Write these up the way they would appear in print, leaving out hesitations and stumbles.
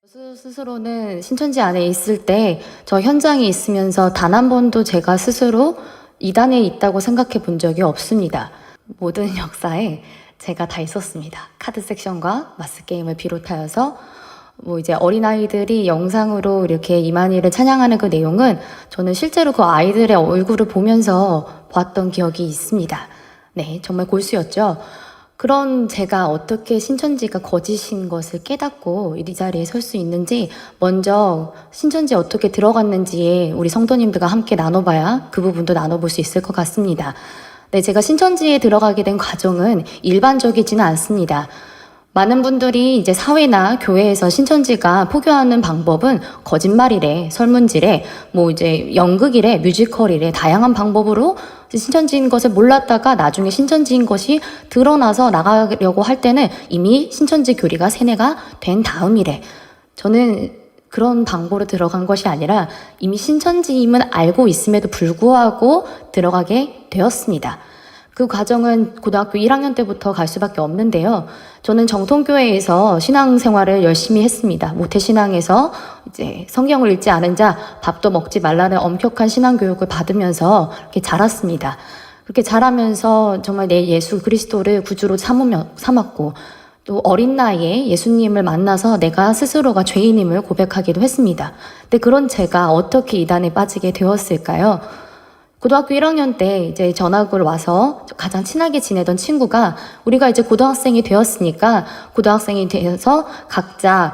스스로는 신천지 안에 있을 때 저 현장에 있으면서 단 한 번도 제가 스스로 이단에 있다고 생각해 본 적이 없습니다. 모든 역사에 제가 다 있었습니다. 카드 섹션과 마스게임을 비롯하여서 이제 어린아이들이 영상으로 이렇게 이만희를 찬양하는 그 내용은 저는 실제로 그 아이들의 얼굴을 보면서 봤던 기억이 있습니다. 네, 정말 골수였죠. 그런 제가 어떻게 신천지가 거짓인 것을 깨닫고 이 자리에 설 수 있는지 먼저 신천지에 어떻게 들어갔는지 우리 성도님들과 함께 나눠봐야 그 부분도 나눠볼 수 있을 것 같습니다. 네, 제가 신천지에 들어가게 된 과정은 일반적이지는 않습니다. 많은 분들이 이제 사회나 교회에서 신천지가 포교하는 방법은 거짓말이래, 설문지래, 이제 연극이래, 뮤지컬이래, 다양한 방법으로 신천지인 것을 몰랐다가 나중에 신천지인 것이 드러나서 나가려고 할 때는 이미 신천지 교리가 세뇌가 된 다음이래. 저는 그런 방법으로 들어간 것이 아니라 이미 신천지임은 알고 있음에도 불구하고 들어가게 되었습니다. 그 과정은 고등학교 1학년 때부터 갈 수밖에 없는데요. 저는 정통교회에서 신앙생활을 열심히 했습니다. 모태신앙에서 이제 성경을 읽지 않은 자 밥도 먹지 말라는 엄격한 신앙교육을 받으면서 이렇게 자랐습니다. 그렇게 자라면서 정말 내 예수 그리스도를 구주로 삼았고 또 어린 나이에 예수님을 만나서 내가 스스로가 죄인임을 고백하기도 했습니다. 근데 그런 제가 어떻게 이단에 빠지게 되었을까요? 고등학교 1학년 때 이제 전학을 와서 가장 친하게 지내던 친구가 우리가 이제 고등학생이 되었으니까 고등학생이 되어서 각자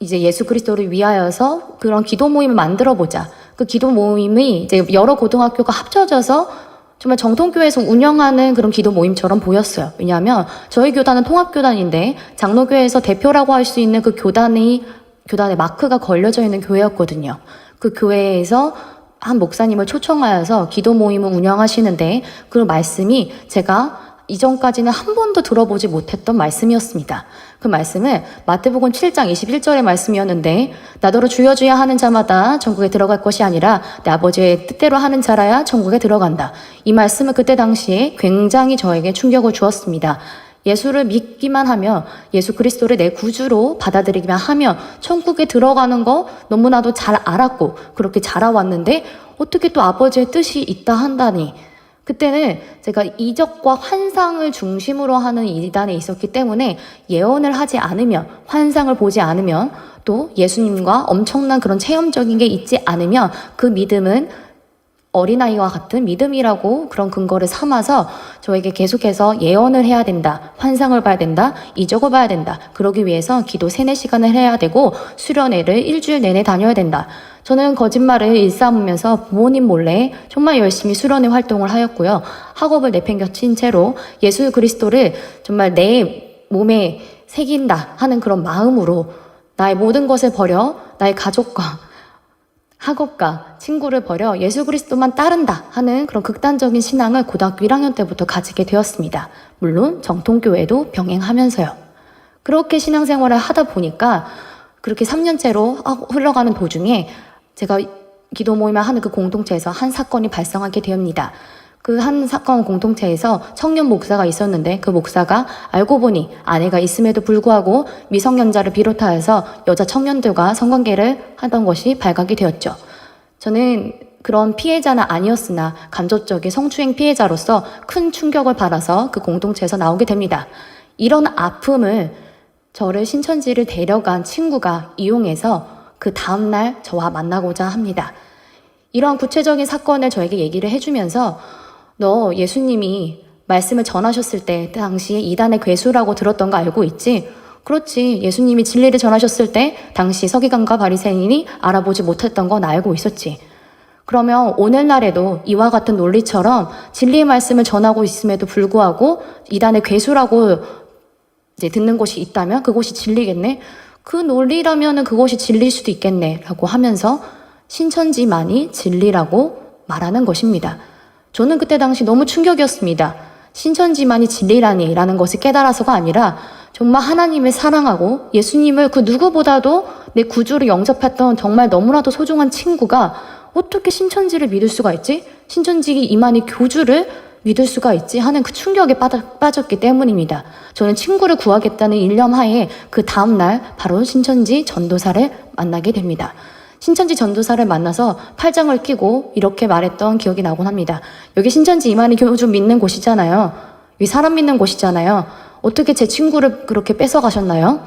이제 예수 그리스도를 위하여서 그런 기도 모임을 만들어 보자. 그 기도 모임이 이제 여러 고등학교가 합쳐져서 정말 정통교회에서 운영하는 그런 기도 모임처럼 보였어요. 왜냐하면 저희 교단은 통합교단인데 장로교회에서 대표라고 할 수 있는 그 교단의 마크가 걸려져 있는 교회였거든요. 그 교회에서 한 목사님을 초청하여서 기도 모임을 운영하시는데 그 말씀이 제가 이전까지는 한 번도 들어보지 못했던 말씀이었습니다. 그 말씀은 마태복음 7장 21절의 말씀이었는데 나더러 주여 주여 하는 자마다 천국에 들어갈 것이 아니라 내 아버지의 뜻대로 하는 자라야 천국에 들어간다. 이 말씀은 그때 당시에 굉장히 저에게 충격을 주었습니다. 예수를 믿기만 하며 예수 그리스도를 내 구주로 받아들이기만 하면 천국에 들어가는 거 너무나도 잘 알았고 그렇게 자라왔는데 어떻게 또 아버지의 뜻이 있다 한다니. 그때는 제가 이적과 환상을 중심으로 하는 이단에 있었기 때문에 예언을 하지 않으면, 환상을 보지 않으면, 또 예수님과 엄청난 그런 체험적인 게 있지 않으면 그 믿음은 어린아이와 같은 믿음이라고 그런 근거를 삼아서 저에게 계속해서 예언을 해야 된다, 환상을 봐야 된다, 이적을 봐야 된다. 그러기 위해서 기도 3-4시간을 해야 되고 수련회를 일주일 내내 다녀야 된다. 저는 거짓말을 일삼으면서 부모님 몰래 정말 열심히 수련회 활동을 하였고요. 학업을 내팽겨친 채로 예수 그리스도를 정말 내 몸에 새긴다 하는 그런 마음으로 나의 모든 것을 버려 나의 가족과 학업과 친구를 버려 예수 그리스도만 따른다 하는 그런 극단적인 신앙을 고등학교 1학년 때부터 가지게 되었습니다. 물론 정통교회도 병행하면서요. 그렇게 신앙생활을 하다 보니까 그렇게 3년째로 흘러가는 도중에 제가 기도 모임을 하는 그 공동체에서 한 사건이 발생하게 됩니다. 그 한 사건 공동체에서 청년 목사가 있었는데 그 목사가 알고 보니 아내가 있음에도 불구하고 미성년자를 비롯하여서 여자 청년들과 성관계를 하던 것이 발각이 되었죠. 저는 그런 피해자는 아니었으나 간접적인 성추행 피해자로서 큰 충격을 받아서 그 공동체에서 나오게 됩니다. 이런 아픔을 저를 신천지를 데려간 친구가 이용해서 그 다음날 저와 만나고자 합니다. 이러한 구체적인 사건을 저에게 얘기를 해주면서 너 예수님이 말씀을 전하셨을 때 당시에 이단의 괴수라고 들었던 거 알고 있지? 그렇지. 예수님이 진리를 전하셨을 때 당시 서기관과 바리새인이 알아보지 못했던 건 알고 있었지. 그러면 오늘날에도 이와 같은 논리처럼 진리의 말씀을 전하고 있음에도 불구하고 이단의 괴수라고 이제 듣는 곳이 있다면 그곳이 진리겠네? 그 논리라면은 그것이 진리일 수도 있겠네 라고 하면서 신천지만이 진리라고 말하는 것입니다. 저는 그때 당시 너무 충격이었습니다. 신천지만이 진리라니 라는 것을 깨달아서가 아니라 정말 하나님을 사랑하고 예수님을 그 누구보다도 내 구주로 영접했던 정말 너무나도 소중한 친구가 어떻게 신천지를 믿을 수가 있지? 신천지 이만희 교주를 믿을 수가 있지 하는 그 충격에 빠졌기 때문입니다. 저는 친구를 구하겠다는 일념 하에 그 다음날 바로 신천지 전도사를 만나게 됩니다. 신천지 전도사를 만나서 팔짱을 끼고 이렇게 말했던 기억이 나곤 합니다. 여기 신천지 이만희 교주 믿는 곳이잖아요. 여기 사람 믿는 곳이잖아요. 어떻게 제 친구를 그렇게 뺏어가셨나요?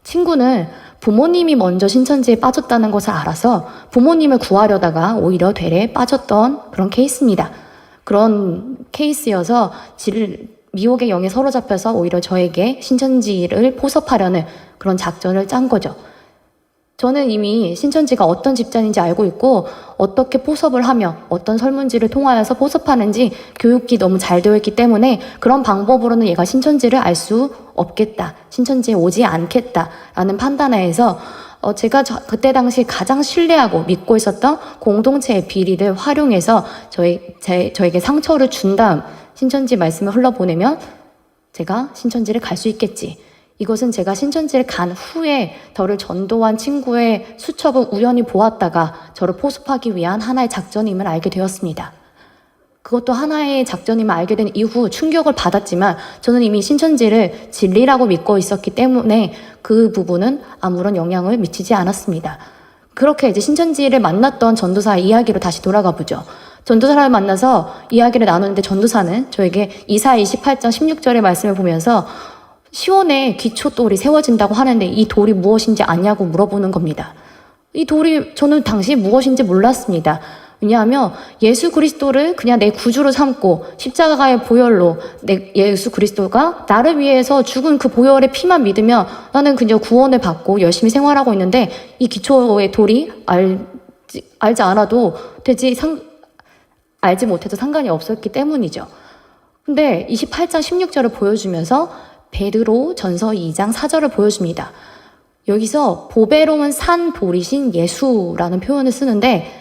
친구는 부모님이 먼저 신천지에 빠졌다는 것을 알아서 부모님을 구하려다가 오히려 되레 빠졌던 그런 케이스입니다. 그런 케이스여서 미혹의 영에 사로잡혀서 오히려 저에게 신천지를 포섭하려는 그런 작전을 짠 거죠. 저는 이미 신천지가 어떤 집단인지 알고 있고 어떻게 포섭을 하며 어떤 설문지를 통하여서 포섭하는지 교육이 너무 잘 되어 있기 때문에 그런 방법으로는 얘가 신천지를 알 수 없겠다. 신천지에 오지 않겠다라는 판단하에서 제가 그때 당시 가장 신뢰하고 믿고 있었던 공동체의 비리를 활용해서 저에게 상처를 준 다음 신천지 말씀을 흘러보내면 제가 신천지를 갈 수 있겠지. 이것은 제가 신천지를 간 후에 저를 전도한 친구의 수첩을 우연히 보았다가 저를 포섭하기 위한 하나의 작전임을 알게 되었습니다. 그것도 하나의 작전임을 알게 된 이후 충격을 받았지만 저는 이미 신천지를 진리라고 믿고 있었기 때문에 그 부분은 아무런 영향을 미치지 않았습니다. 그렇게 이제 신천지를 만났던 전도사 이야기로 다시 돌아가 보죠. 전도사를 만나서 이야기를 나누는데 전도사는 저에게 이사 28장 16절의 말씀을 보면서 시온에 기초돌이 세워진다고 하는데 이 돌이 무엇인지 아냐고 물어보는 겁니다. 이 돌이 저는 당시 무엇인지 몰랐습니다. 왜냐하면 예수 그리스도를 그냥 내 구주로 삼고 십자가의 보혈로 예수 그리스도가 나를 위해서 죽은 그 보혈의 피만 믿으면 나는 그냥 구원을 받고 열심히 생활하고 있는데 이 기초의 돌이 알지 않아도 알지 못해도 상관이 없었기 때문이죠. 근데 28장 16절을 보여주면서 베드로 전서 2장 4절을 보여줍니다. 여기서 보배로운 산 돌이신 예수라는 표현을 쓰는데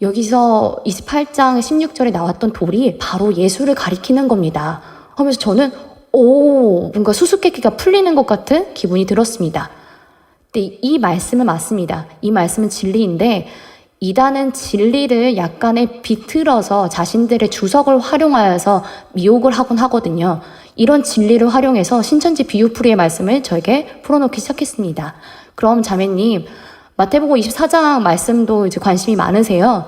여기서 28장 16절에 나왔던 돌이 바로 예수를 가리키는 겁니다. 하면서 저는 뭔가 수수께끼가 풀리는 것 같은 기분이 들었습니다. 근데 이 말씀은 맞습니다. 이 말씀은 진리인데 이단은 진리를 약간의 비틀어서 자신들의 주석을 활용하여서 미혹을 하곤 하거든요. 이런 진리를 활용해서 신천지 비유풀이의 말씀을 저에게 풀어놓기 시작했습니다. 그럼 자매님, 마태복음 24장 말씀도 이제 관심이 많으세요.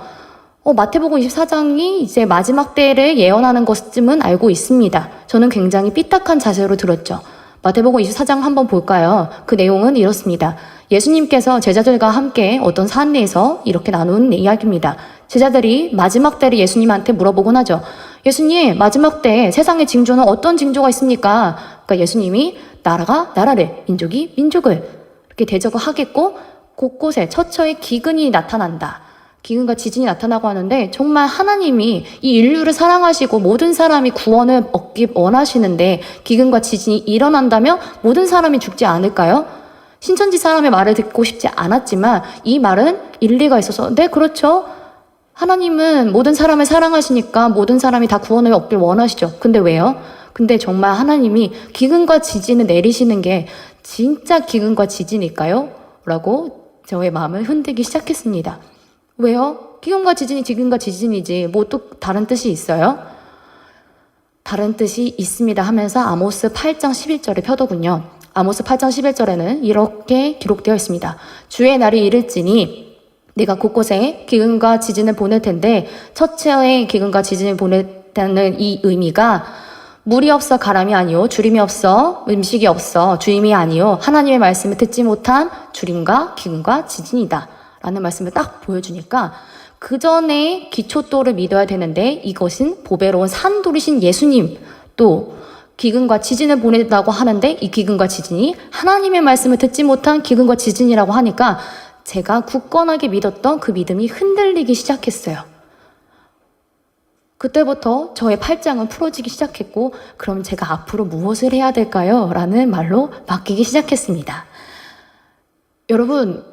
마태복음 24장이 이제 마지막 때를 예언하는 것쯤은 알고 있습니다. 저는 굉장히 삐딱한 자세로 들었죠. 마태복음 24장 한번 볼까요? 그 내용은 이렇습니다. 예수님께서 제자들과 함께 어떤 산내에서 이렇게 나눈 이야기입니다. 제자들이 마지막 때를 예수님한테 물어보곤 하죠. 예수님, 마지막 때 세상의 징조는 어떤 징조가 있습니까? 그러니까 예수님이 나라가 나라를, 민족이 민족을 이렇게 대적을 하겠고 곳곳에 처처에 기근이 나타난다. 기근과 지진이 나타나고 하는데 정말 하나님이 이 인류를 사랑하시고 모든 사람이 구원을 얻기 원하시는데 기근과 지진이 일어난다면 모든 사람이 죽지 않을까요? 신천지 사람의 말을 듣고 싶지 않았지만 이 말은 일리가 있어서 네, 그렇죠. 하나님은 모든 사람을 사랑하시니까 모든 사람이 다 구원을 얻길 원하시죠. 근데 왜요? 근데 정말 하나님이 기근과 지진을 내리시는 게 진짜 기근과 지진일까요? 라고 저의 마음을 흔들기 시작했습니다. 왜요? 기근과 지진이지 뭐 또 다른 뜻이 있어요? 다른 뜻이 있습니다 하면서 아모스 8장 11절을 펴더군요. 아모스 8장 11절에는 이렇게 기록되어 있습니다. 주의 날이 이를지니 내가 곳곳에 기근과 지진을 보낼 텐데 처처에 기근과 지진을 보냈다는 이 의미가 물이 없어 가람이 아니요 주림이 없어 음식이 없어 주임이 아니요 하나님의 말씀을 듣지 못한 주림과 기근과 지진이다 라는 말씀을 딱 보여주니까 그 전에 기초돌을 믿어야 되는데 이것은 보배로운 산돌이신 예수님 또 기근과 지진을 보낸다고 하는데 이 기근과 지진이 하나님의 말씀을 듣지 못한 기근과 지진이라고 하니까 제가 굳건하게 믿었던 그 믿음이 흔들리기 시작했어요. 그때부터 저의 팔짱은 풀어지기 시작했고 그럼 제가 앞으로 무엇을 해야 될까요? 라는 말로 바뀌기 시작했습니다. 여러분,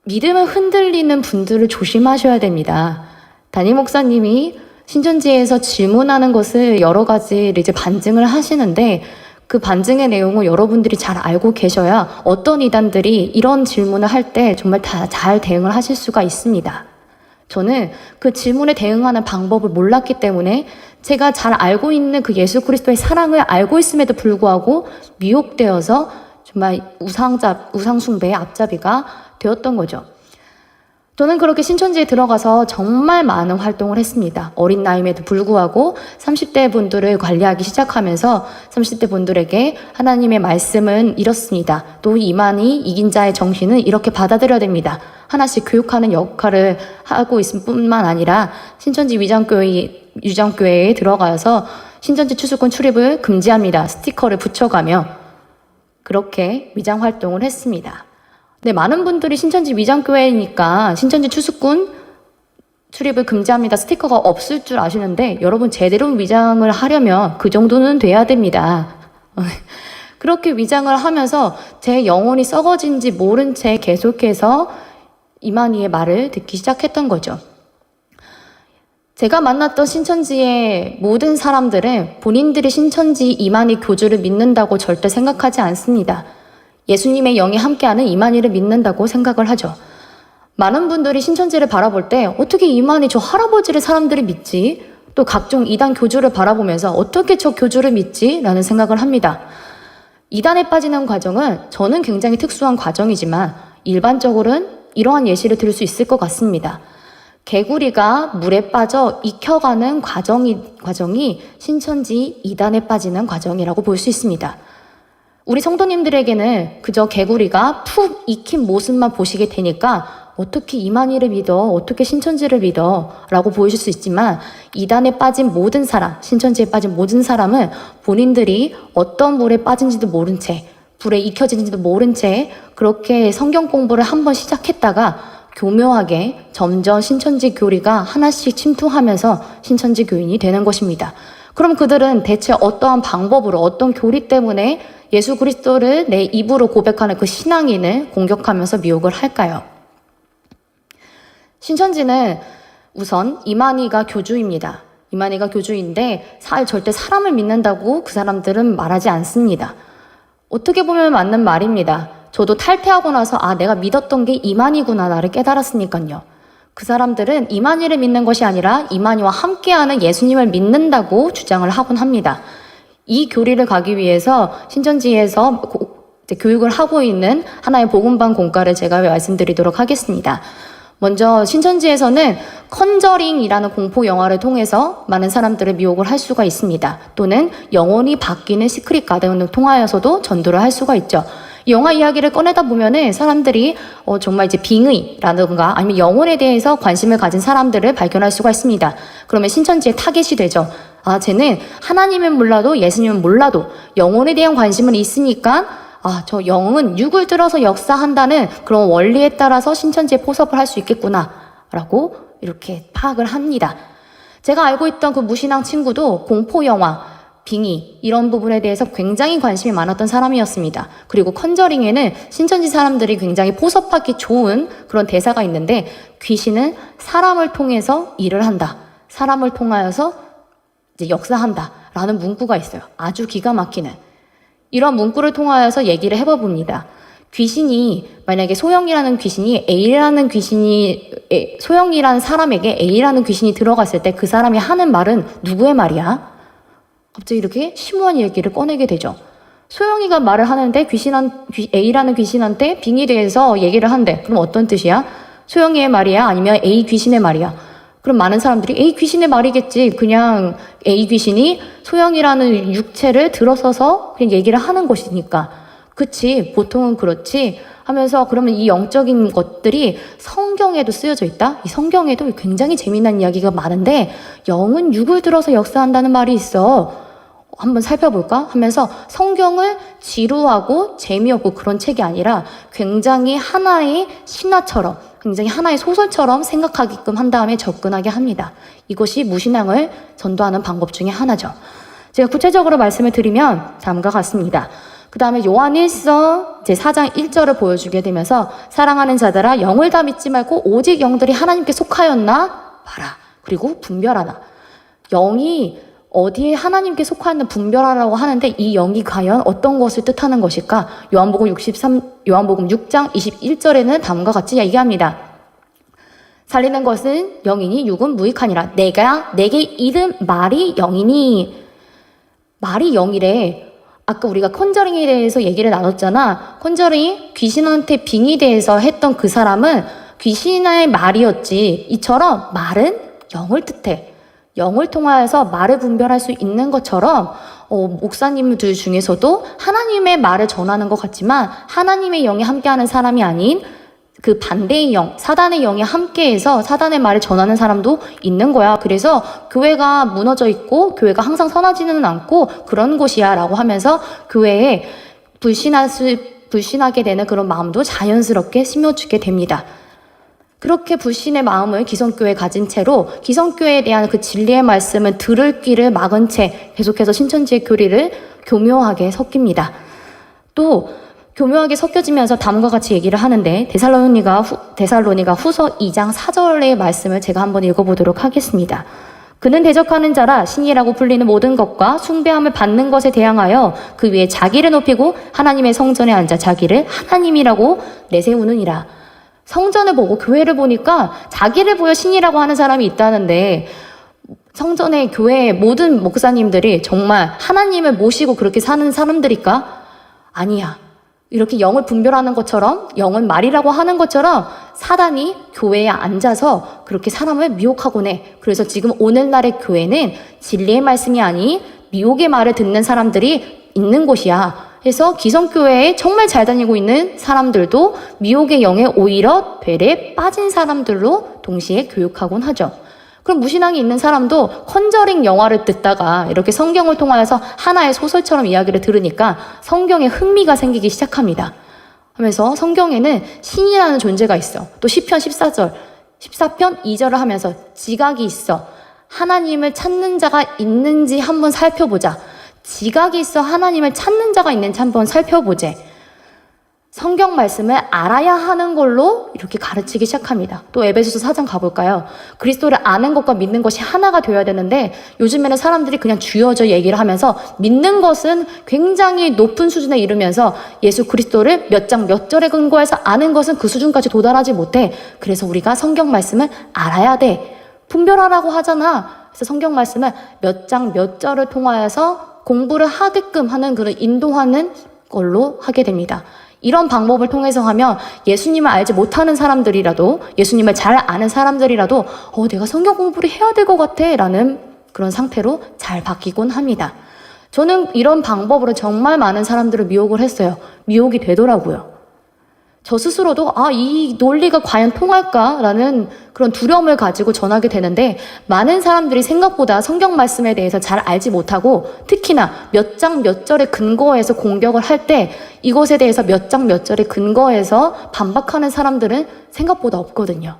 믿음을 흔들리는 분들을 조심하셔야 됩니다. 담임 목사님이 신천지에서 질문하는 것을 여러 가지 이제 반증을 하시는데 그 반증의 내용을 여러분들이 잘 알고 계셔야 어떤 이단들이 이런 질문을 할 때 정말 다 잘 대응을 하실 수가 있습니다. 저는 그 질문에 대응하는 방법을 몰랐기 때문에 제가 잘 알고 있는 그 예수 그리스도의 사랑을 알고 있음에도 불구하고 미혹되어서 정말 우상숭배의 앞잡이가 되었던 거죠. 저는 그렇게 신천지에 들어가서 정말 많은 활동을 했습니다. 어린 나이임에도 불구하고 30대 분들을 관리하기 시작하면서 30대 분들에게 하나님의 말씀은 이렇습니다. 또 이만희 이긴 자의 정신은 이렇게 받아들여야 됩니다. 하나씩 교육하는 역할을 하고 있을 뿐만 아니라 신천지 위장교회에 들어가서 신천지 추수꾼 출입을 금지합니다. 스티커를 붙여가며 그렇게 위장 활동을 했습니다. 네, 많은 분들이 신천지 위장교회니까 신천지 추수꾼 출입을 금지합니다. 스티커가 없을 줄 아시는데 여러분 제대로 위장을 하려면 그 정도는 돼야 됩니다. 그렇게 위장을 하면서 제 영혼이 썩어진지 모른 채 계속해서 이만희의 말을 듣기 시작했던 거죠. 제가 만났던 신천지의 모든 사람들은 본인들이 신천지 이만희 교주를 믿는다고 절대 생각하지 않습니다. 예수님의 영이 함께하는 이만희를 믿는다고 생각을 하죠. 많은 분들이 신천지를 바라볼 때 어떻게 이만희 저 할아버지를 사람들이 믿지? 또 각종 이단 교주를 바라보면서 어떻게 저 교주를 믿지? 라는 생각을 합니다. 이단에 빠지는 과정은 저는 굉장히 특수한 과정이지만 일반적으로는 이러한 예시를 들을 수 있을 것 같습니다. 개구리가 물에 빠져 익혀가는 과정이 신천지 이단에 빠지는 과정이라고 볼 수 있습니다. 우리 성도님들에게는 그저 개구리가 푹 익힌 모습만 보시게 되니까 어떻게 이만희를 믿어, 어떻게 신천지를 믿어 라고 보이실 수 있지만 이단에 빠진 모든 사람, 신천지에 빠진 모든 사람은 본인들이 어떤 물에 빠진지도 모른 채, 불에 익혀진지도 모른 채 그렇게 성경 공부를 한번 시작했다가 교묘하게 점점 신천지 교리가 하나씩 침투하면서 신천지 교인이 되는 것입니다. 그럼 그들은 대체 어떠한 방법으로 어떤 교리 때문에 예수 그리스도를 내 입으로 고백하는 그 신앙인을 공격하면서 미혹을 할까요? 신천지는 우선 이만희가 교주입니다. 이만희가 교주인데 절대 사람을 믿는다고 그 사람들은 말하지 않습니다. 어떻게 보면 맞는 말입니다. 저도 탈퇴하고 나서 내가 믿었던 게 이만희구나 나를 깨달았으니까요. 그 사람들은 이만희를 믿는 것이 아니라 이만희와 함께하는 예수님을 믿는다고 주장을 하곤 합니다. 이 교리를 가기 위해서 신천지에서 교육을 하고 있는 하나의 복음반 공과를 제가 말씀드리도록 하겠습니다. 먼저 신천지에서는 컨저링이라는 공포 영화를 통해서 많은 사람들을 미혹을 할 수가 있습니다. 또는 영혼이 바뀌는 시크릿 가든을 통하여서도 전도를 할 수가 있죠. 이 영화 이야기를 꺼내다 보면은 사람들이 정말 이제 빙의라든가 아니면 영혼에 대해서 관심을 가진 사람들을 발견할 수가 있습니다. 그러면 신천지의 타겟이 되죠. 쟤는 하나님은 몰라도 예수님은 몰라도 영혼에 대한 관심은 있으니까 저 영은 육을 들어서 역사한다는 그런 원리에 따라서 신천지에 포섭을 할 수 있겠구나 라고 이렇게 파악을 합니다. 제가 알고 있던 그 무신앙 친구도 공포영화, 빙의 이런 부분에 대해서 굉장히 관심이 많았던 사람이었습니다. 그리고 컨저링에는 신천지 사람들이 굉장히 포섭하기 좋은 그런 대사가 있는데 귀신은 사람을 통해서 일을 한다. 사람을 통하여서 이제 역사한다 라는 문구가 있어요. 아주 기가 막히는 이런 문구를 통하여서 얘기를 해봅니다. 귀신이 만약에 소영이라는 사람에게 A라는 귀신이 들어갔을 때 그 사람이 하는 말은 누구의 말이야? 갑자기 이렇게 심오한 얘기를 꺼내게 되죠. 소영이가 말을 하는데 A라는 귀신한테 빙의에 대해서 얘기를 한대. 그럼 어떤 뜻이야? 소영이의 말이야? 아니면 A 귀신의 말이야? 그럼 많은 사람들이 A 귀신의 말이겠지. 그냥 A 귀신이 소영이라는 육체를 들어서서 그냥 얘기를 하는 것이니까. 그치, 보통은 그렇지 하면서 그러면 이 영적인 것들이 성경에도 쓰여져 있다? 이 성경에도 굉장히 재미난 이야기가 많은데 영은 육을 들어서 역사한다는 말이 있어. 한번 살펴볼까? 하면서 성경을 지루하고 재미없고 그런 책이 아니라 굉장히 하나의 신화처럼 굉장히 하나의 소설처럼 생각하게끔 한 다음에 접근하게 합니다. 이것이 무신앙을 전도하는 방법 중에 하나죠. 제가 구체적으로 말씀을 드리면 다음과 같습니다. 그 다음에 요한 1서 제4장 1절을 보여주게 되면서 사랑하는 자들아 영을 다 믿지 말고 오직 영들이 하나님께 속하였나 봐라. 그리고 분별하라. 영이 어디에 하나님께 속하였나 분별하라고 하는데 이 영이 과연 어떤 것을 뜻하는 것일까? 요한복음 6장 21절에는 다음과 같이 얘기합니다. 살리는 것은 영이니 육은 무익하니라. 내게 이른 말이 영이니. 말이 영이래. 아까 우리가 컨저링에 대해서 얘기를 나눴잖아. 컨저링이 귀신한테 빙의대해서 했던 그 사람은 귀신의 말이었지. 이처럼 말은 영을 뜻해. 영을 통하여서 말을 분별할 수 있는 것처럼 목사님들 중에서도 하나님의 말을 전하는 것 같지만 하나님의 영이 함께하는 사람이 아닌 그 반대의 영, 사단의 영이 함께해서 사단의 말을 전하는 사람도 있는 거야. 그래서 교회가 무너져 있고 교회가 항상 선하지는 않고 그런 곳이야 라고 하면서 교회에 불신하게 되는 그런 마음도 자연스럽게 심어주게 됩니다. 그렇게 불신의 마음을 기성교회에 가진 채로 기성교회에 대한 그 진리의 말씀을 들을 귀를 막은 채 계속해서 신천지의 교리를 교묘하게 섞입니다. 또 교묘하게 섞여지면서 다음과 같이 얘기를 하는데 데살로니가 후서 2장 4절의 말씀을 제가 한번 읽어보도록 하겠습니다. 그는 대적하는 자라 신이라고 불리는 모든 것과 숭배함을 받는 것에 대항하여 그 위에 자기를 높이고 하나님의 성전에 앉아 자기를 하나님이라고 내세우느니라. 성전을 보고 교회를 보니까 자기를 보여 신이라고 하는 사람이 있다는데 성전의 교회의 모든 목사님들이 정말 하나님을 모시고 그렇게 사는 사람들일까? 아니야. 이렇게 영을 분별하는 것처럼 영은 말이라고 하는 것처럼 사단이 교회에 앉아서 그렇게 사람을 미혹하곤 해. 그래서 지금 오늘날의 교회는 진리의 말씀이 아닌 미혹의 말을 듣는 사람들이 있는 곳이야. 그래서 기성교회에 정말 잘 다니고 있는 사람들도 미혹의 영에 오히려 되레 빠진 사람들로 동시에 교육하곤 하죠. 그럼 무신앙이 있는 사람도 컨저링 영화를 듣다가 이렇게 성경을 통하여서 하나의 소설처럼 이야기를 들으니까 성경에 흥미가 생기기 시작합니다. 하면서 성경에는 신이라는 존재가 있어. 또 시편 14편 2절을 하면서 지각이 있어. 하나님을 찾는 자가 있는지 한번 살펴보자. 지각이 있어 하나님을 찾는 자가 있는지 한번 살펴보재. 성경 말씀을 알아야 하는 걸로 이렇게 가르치기 시작합니다. 또 에베소서 4장 가볼까요? 그리스도를 아는 것과 믿는 것이 하나가 되어야 되는데 요즘에는 사람들이 그냥 주어져 얘기를 하면서 믿는 것은 굉장히 높은 수준에 이르면서 예수 그리스도를 몇 장 몇 절에 근거해서 아는 것은 그 수준까지 도달하지 못해. 그래서 우리가 성경 말씀을 알아야 돼. 분별하라고 하잖아. 그래서 성경 말씀을 몇 장 몇 절을 통하여서 공부를 하게끔 하는 그런 인도하는 걸로 하게 됩니다. 이런 방법을 통해서 하면 예수님을 알지 못하는 사람들이라도 예수님을 잘 아는 사람들이라도 내가 성경 공부를 해야 될 것 같아 라는 그런 상태로 잘 바뀌곤 합니다. 저는 이런 방법으로 정말 많은 사람들을 미혹을 했어요. 미혹이 되더라고요. 저 스스로도 이 논리가 과연 통할까라는 그런 두려움을 가지고 전하게 되는데 많은 사람들이 생각보다 성경 말씀에 대해서 잘 알지 못하고 특히나 몇 장 몇 절에 근거해서 공격을 할 때 이것에 대해서 몇 장 몇 절에 근거해서 반박하는 사람들은 생각보다 없거든요.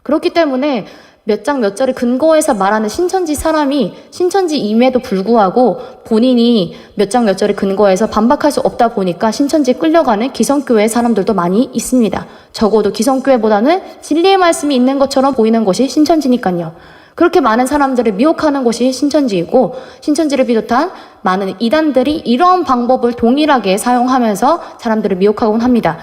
그렇기 때문에 몇 장 몇 절에 근거해서 말하는 신천지 사람이 신천지임에도 불구하고 본인이 몇 장 몇 절에 근거해서 반박할 수 없다 보니까 신천지에 끌려가는 기성교회 사람들도 많이 있습니다. 적어도 기성교회보다는 진리의 말씀이 있는 것처럼 보이는 것이 신천지니까요. 그렇게 많은 사람들을 미혹하는 것이 신천지이고 신천지를 비롯한 많은 이단들이 이러한 방법을 동일하게 사용하면서 사람들을 미혹하곤 합니다.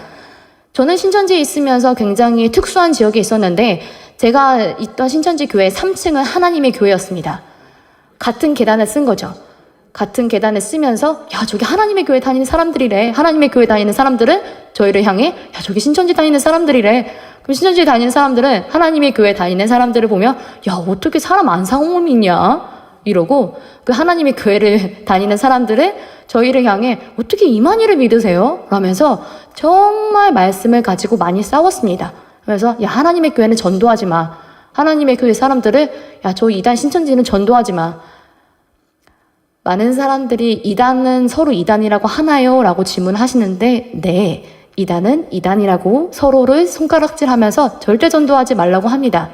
저는 신천지에 있으면서 굉장히 특수한 지역에 있었는데 제가 있던 신천지 교회 3층은 하나님의 교회였습니다. 같은 계단을 쓴 거죠. 같은 계단을 쓰면서 저기 하나님의 교회 다니는 사람들이래. 하나님의 교회 다니는 사람들은 저희를 향해 저기 신천지 다니는 사람들이래. 그럼 신천지 다니는 사람들은 하나님의 교회 다니는 사람들을 보면 어떻게 사람 안 사고 믿냐? 이러고 그 하나님의 교회를 다니는 사람들은 저희를 향해 어떻게 이만희를 믿으세요? 라면서 정말 말씀을 가지고 많이 싸웠습니다. 그래서 하나님의 교회는 전도하지 마. 하나님의 교회 사람들을 저 이단 신천지는 전도하지 마. 많은 사람들이 이단은 서로 이단이라고 하나요? 라고 질문하시는데 네, 이단은 이단이라고 서로를 손가락질하면서 절대 전도하지 말라고 합니다.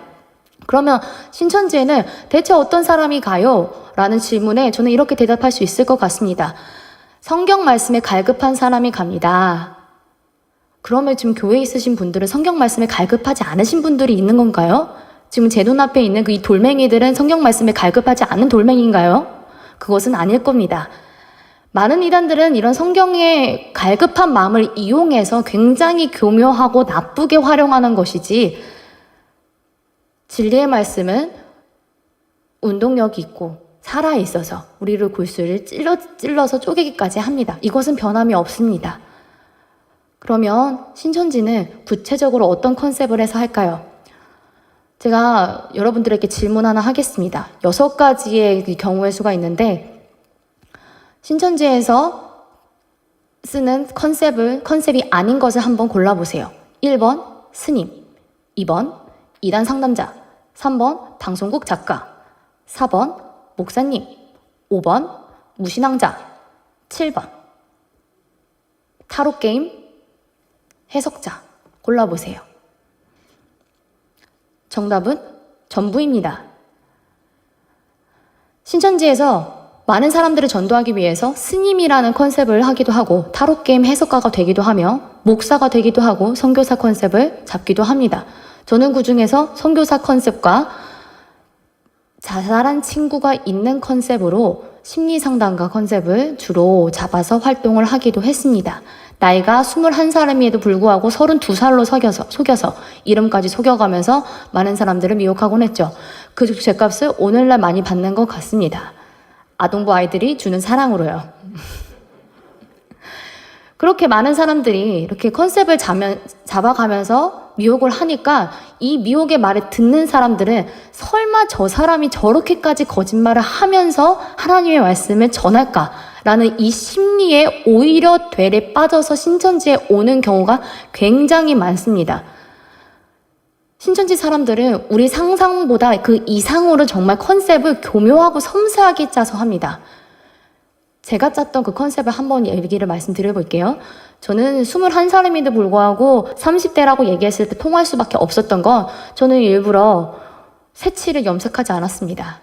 그러면 신천지에는 대체 어떤 사람이 가요? 라는 질문에 저는 이렇게 대답할 수 있을 것 같습니다. 성경 말씀에 갈급한 사람이 갑니다. 그러면 지금 교회에 있으신 분들은 성경 말씀에 갈급하지 않으신 분들이 있는 건가요? 지금 제 눈앞에 있는 이 돌멩이들은 성경 말씀에 갈급하지 않은 돌멩이인가요? 그것은 아닐 겁니다. 많은 이단들은 이런 성경의 갈급한 마음을 이용해서 굉장히 교묘하고 나쁘게 활용하는 것이지 진리의 말씀은 운동력이 있고 살아있어서 우리를 골수를 찔러서 쪼개기까지 합니다. 이것은 변함이 없습니다. 그러면 신천지는 구체적으로 어떤 컨셉을 해서 할까요? 제가 여러분들에게 질문 하나 하겠습니다. 6가지의 경우의 수가 있는데 신천지에서 쓰는 컨셉이 아닌 것을 한번 골라보세요. 1번 스님, 2번 이단 상담자, 3번 방송국 작가, 4번 목사님, 5번 무신앙자, 7번 타로게임 해석자. 골라보세요. 정답은 전부입니다. 신천지에서 많은 사람들을 전도하기 위해서 스님이라는 컨셉을 하기도 하고 타로게임 해석가가 되기도 하며 목사가 되기도 하고 선교사 컨셉을 잡기도 합니다. 저는 그 중에서 선교사 컨셉과 자잘한 친구가 있는 컨셉으로 심리상담가 컨셉을 주로 잡아서 활동을 하기도 했습니다. 나이가 21살임에도 불구하고 32살로 속여서 이름까지 속여가면서 많은 사람들을 미혹하곤 했죠. 그 죗값을 오늘날 많이 받는 것 같습니다. 아동부 아이들이 주는 사랑으로요. 그렇게 많은 사람들이 이렇게 컨셉을 잡아가면서 미혹을 하니까 이 미혹의 말을 듣는 사람들은 설마 저 사람이 저렇게까지 거짓말을 하면서 하나님의 말씀을 전할까라는 이 심리에 오히려 되레 빠져서 신천지에 오는 경우가 굉장히 많습니다. 신천지 사람들은 우리 상상보다 그 이상으로 정말 컨셉을 교묘하고 섬세하게 짜서 합니다. 제가 짰던 그 컨셉을 한번 얘기를 말씀드려볼게요. 저는 21살임에도 불구하고 30대라고 얘기했을 때 통할 수밖에 없었던 건 저는 일부러 새치를 염색하지 않았습니다.